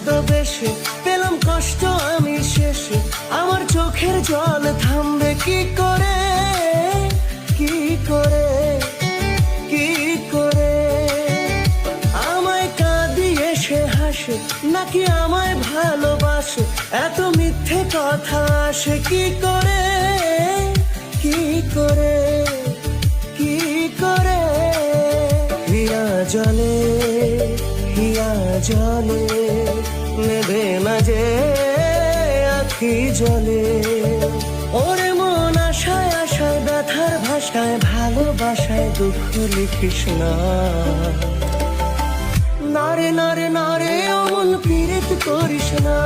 ছদ্মবেশে পেলাম কষ্ট আমি শেষে, আমার চোখের জল থামবে কি করে, কি করে, কি করে? আমায় কাঁদিয়ে সে হাসে নাকি আমায় ভালোবাসে, এত মিথ্যে কথা আসে কি করে, কি করে, কি করে? হিয়া জলে, হিয়া জলে নেবে না যে আখি জলে। ওরে মন আশায় আশায় ব্যথার ভাষায়, ভালোবাসায় দুঃখ লিখিস না। নারে নারে নারে অমন পীড়িত করিস না।